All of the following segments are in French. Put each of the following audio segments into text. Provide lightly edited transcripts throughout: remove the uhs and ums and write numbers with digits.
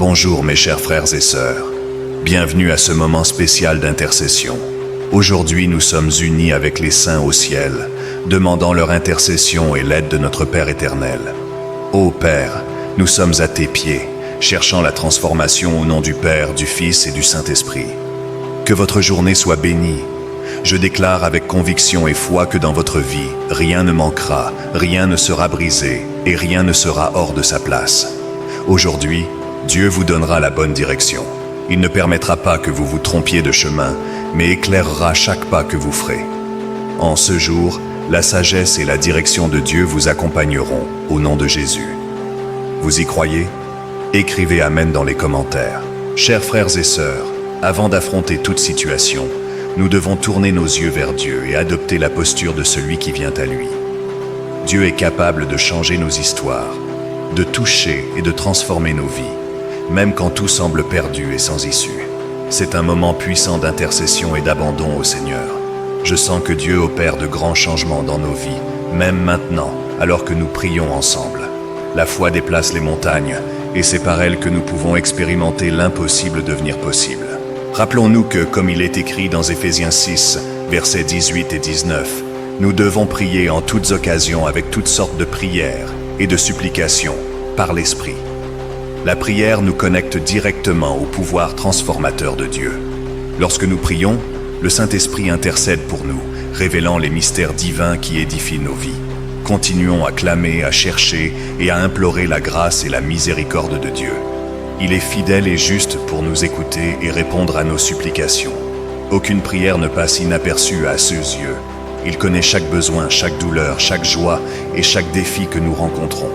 Bonjour mes chers frères et sœurs, bienvenue à ce moment spécial d'intercession. Aujourd'hui nous sommes unis avec les saints au ciel, demandant leur intercession et l'aide de notre Père éternel. Ô Père, nous sommes à tes pieds, cherchant la transformation au nom du Père, du Fils et du Saint-Esprit. Que votre journée soit bénie. Je déclare avec conviction et foi que dans votre vie, rien ne manquera, rien ne sera brisé et rien ne sera hors de sa place. Aujourd'hui, Dieu vous donnera la bonne direction. Il ne permettra pas que vous vous trompiez de chemin, mais éclairera chaque pas que vous ferez. En ce jour, la sagesse et la direction de Dieu vous accompagneront au nom de Jésus. Vous y croyez? Écrivez Amen dans les commentaires. Chers frères et sœurs, avant d'affronter toute situation, nous devons tourner nos yeux vers Dieu et adopter la posture de celui qui vient à lui. Dieu est capable de changer nos histoires, de toucher et de transformer nos vies, même quand tout semble perdu et sans issue. C'est un moment puissant d'intercession et d'abandon au Seigneur. Je sens que Dieu opère de grands changements dans nos vies, même maintenant, alors que nous prions ensemble. La foi déplace les montagnes, et c'est par elle que nous pouvons expérimenter l'impossible devenir possible. Rappelons-nous que, comme il est écrit dans Éphésiens 6, versets 18 et 19, nous devons prier en toutes occasions avec toutes sortes de prières et de supplications par l'Esprit. La prière nous connecte directement au pouvoir transformateur de Dieu. Lorsque nous prions, le Saint-Esprit intercède pour nous, révélant les mystères divins qui édifient nos vies. Continuons à clamer, à chercher et à implorer la grâce et la miséricorde de Dieu. Il est fidèle et juste pour nous écouter et répondre à nos supplications. Aucune prière ne passe inaperçue à ses yeux. Il connaît chaque besoin, chaque douleur, chaque joie et chaque défi que nous rencontrons.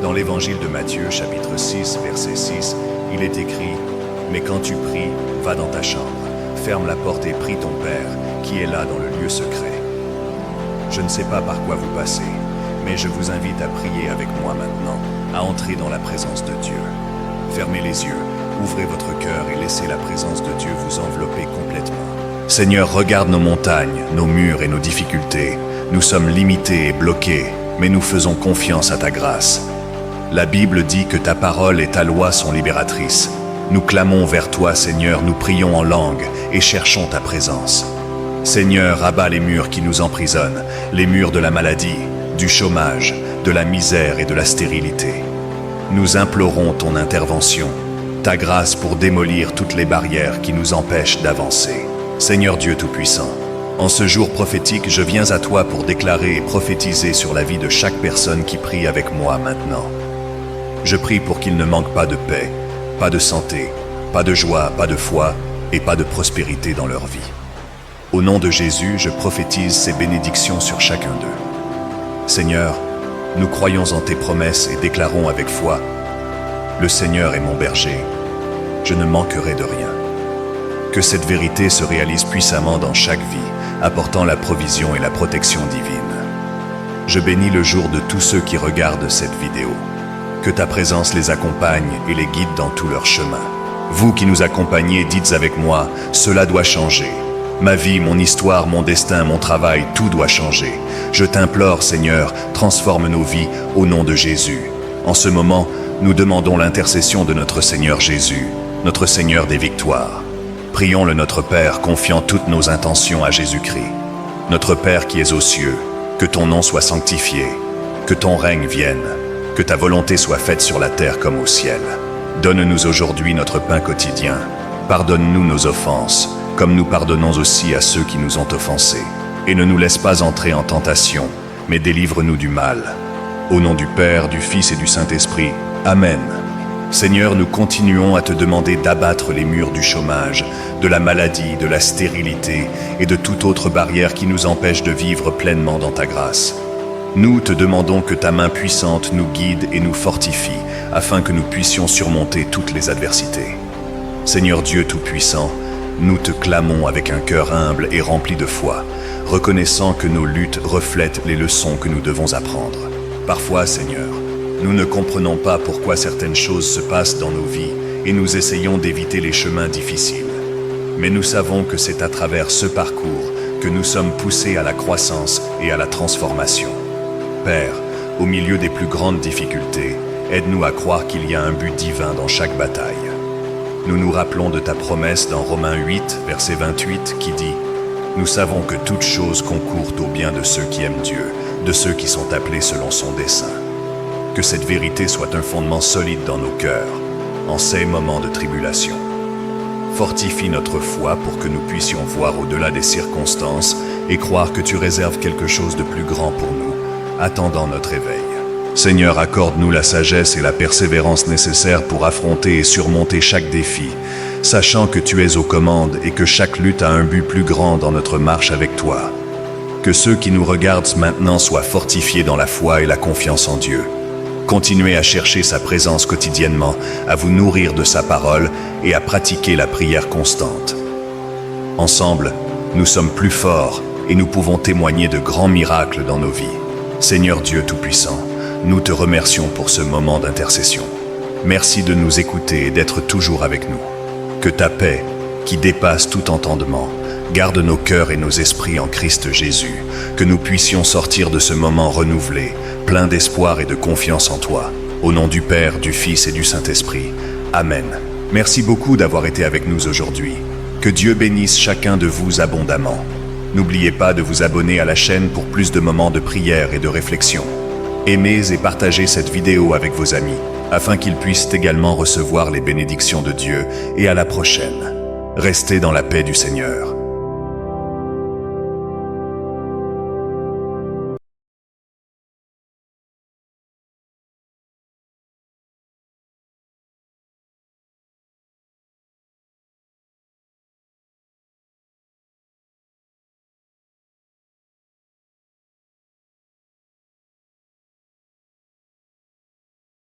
Dans l'évangile de Matthieu, chapitre 6, verset 6, il est écrit « Mais quand tu pries, va dans ta chambre, ferme la porte et prie ton Père, qui est là dans le lieu secret. » Je ne sais pas par quoi vous passez, mais je vous invite à prier avec moi maintenant, à entrer dans la présence de Dieu. Fermez les yeux, ouvrez votre cœur et laissez la présence de Dieu vous envelopper complètement. Seigneur, regarde nos montagnes, nos murs et nos difficultés. Nous sommes limités et bloqués, mais nous faisons confiance à ta grâce. La Bible dit que ta parole et ta loi sont libératrices. Nous clamons vers toi, Seigneur, nous prions en langue et cherchons ta présence. Seigneur, abat les murs qui nous emprisonnent, les murs de la maladie, du chômage, de la misère et de la stérilité. Nous implorons ton intervention, ta grâce pour démolir toutes les barrières qui nous empêchent d'avancer. Seigneur Dieu Tout-Puissant, en ce jour prophétique, je viens à toi pour déclarer et prophétiser sur la vie de chaque personne qui prie avec moi maintenant. Je prie pour qu'il ne manque pas de paix, pas de santé, pas de joie, pas de foi et pas de prospérité dans leur vie. Au nom de Jésus, je prophétise ces bénédictions sur chacun d'eux. Seigneur, nous croyons en tes promesses et déclarons avec foi « Le Seigneur est mon berger, je ne manquerai de rien ». Que cette vérité se réalise puissamment dans chaque vie, apportant la provision et la protection divine. Je bénis le jour de tous ceux qui regardent cette vidéo. Que ta présence les accompagne et les guide dans tout leur chemin. Vous qui nous accompagnez, dites avec moi « Cela doit changer ». Ma vie, mon histoire, mon destin, mon travail, tout doit changer. Je t'implore, Seigneur, transforme nos vies au nom de Jésus. En ce moment, nous demandons l'intercession de notre Seigneur Jésus, notre Seigneur des victoires. Prions le Notre Père, confiant toutes nos intentions à Jésus-Christ. Notre Père qui es aux cieux, que ton nom soit sanctifié, que ton règne vienne, que ta volonté soit faite sur la terre comme au ciel. Donne-nous aujourd'hui notre pain quotidien. Pardonne-nous nos offenses, comme nous pardonnons aussi à ceux qui nous ont offensés. Et ne nous laisse pas entrer en tentation, mais délivre-nous du mal. Au nom du Père, du Fils et du Saint-Esprit. Amen. Seigneur, nous continuons à te demander d'abattre les murs du chômage, de la maladie, de la stérilité et de toute autre barrière qui nous empêche de vivre pleinement dans ta grâce. Nous te demandons que ta main puissante nous guide et nous fortifie, afin que nous puissions surmonter toutes les adversités. Seigneur Dieu Tout-Puissant, nous te clamons avec un cœur humble et rempli de foi, reconnaissant que nos luttes reflètent les leçons que nous devons apprendre. Parfois, Seigneur, nous ne comprenons pas pourquoi certaines choses se passent dans nos vies et nous essayons d'éviter les chemins difficiles. Mais nous savons que c'est à travers ce parcours que nous sommes poussés à la croissance et à la transformation. Père, au milieu des plus grandes difficultés, aide-nous à croire qu'il y a un but divin dans chaque bataille. nous nous rappelons de ta promesse dans Romains 8, verset 28, qui dit « Nous savons que toutes choses concourent au bien de ceux qui aiment Dieu, de ceux qui sont appelés selon son dessein. » Que cette vérité soit un fondement solide dans nos cœurs, en ces moments de tribulation. Fortifie notre foi pour que nous puissions voir au-delà des circonstances et croire que tu réserves quelque chose de plus grand pour nous, attendant notre éveil. Seigneur, accorde-nous la sagesse et la persévérance nécessaires pour affronter et surmonter chaque défi, sachant que tu es aux commandes et que chaque lutte a un but plus grand dans notre marche avec toi. Que ceux qui nous regardent maintenant soient fortifiés dans la foi et la confiance en Dieu. Continuez à chercher sa présence quotidiennement, à vous nourrir de sa parole et à pratiquer la prière constante. Ensemble, nous sommes plus forts et nous pouvons témoigner de grands miracles dans nos vies. Seigneur Dieu Tout-Puissant, nous te remercions pour ce moment d'intercession. Merci de nous écouter et d'être toujours avec nous. Que ta paix, qui dépasse tout entendement, garde nos cœurs et nos esprits en Christ Jésus, que nous puissions sortir de ce moment renouvelé, plein d'espoir et de confiance en toi. Au nom du Père, du Fils et du Saint-Esprit. Amen. Merci beaucoup d'avoir été avec nous aujourd'hui. Que Dieu bénisse chacun de vous abondamment. N'oubliez pas de vous abonner à la chaîne pour plus de moments de prière et de réflexion. Aimez et partagez cette vidéo avec vos amis, afin qu'ils puissent également recevoir les bénédictions de Dieu, et à la prochaine. Restez dans la paix du Seigneur.